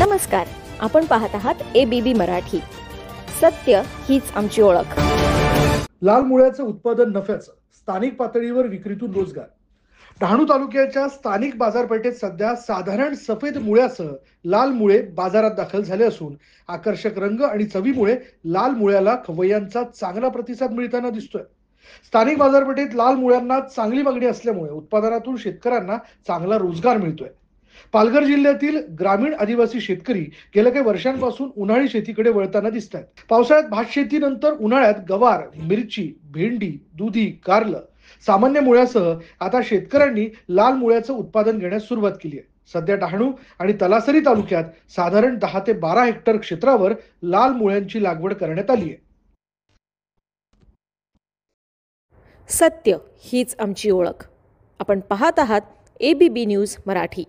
नमस्कार, आपण पाहत आहात ABB मराठी. सत्य हीच आमची ओळख. लाल मुळ्याचं उत्पादन नफ्याचं, स्थानिक पातळीवर विक्रीतून रोजगार. डहाणू तालुक्याच्या स्थानिक बाजारपेठेत सध्या साधारण सफेद मुळ्यासह लाल मुळे बाजारात दाखल झाले असून आकर्षक रंग आणि चवीमुळे लाल मुळ्याला खवय्यांचा चांगला प्रतिसाद मिळताना दिसतोय. स्थानिक बाजारपेठेत लाल मुळ्यांना चांगली मागणी असल्यामुळे उत्पादनातून शेतकऱ्यांना चांगला रोजगार मिळतोय. पालघर जिल्ह्यातील ग्रामीण आदिवासी शेतकरी गेल्या काही वर्षांपासून उन्हाळी शेतीकडे वळताना दिसत आहेत. पावसाळ्यात भात शेतीनंतर उन्हाळ्यात गवार, मिरची, भेंडी, दुधी, कारलं, सामान्य मुळ्यासह आता शेतकऱ्यांनी लाल मुळ्याचं उत्पादन घेण्यास सुरुवात केली आहे. सध्या डहाणू आणि तलासरी तालुक्यात साधारण 10 ते 12 हेक्टर क्षेत्रावर लाल मुळ्यांची लागवड करण्यात आली आहे. सत्य हीच आमची ओळख. आपण पाहत आहात ABB न्यूज मराठी.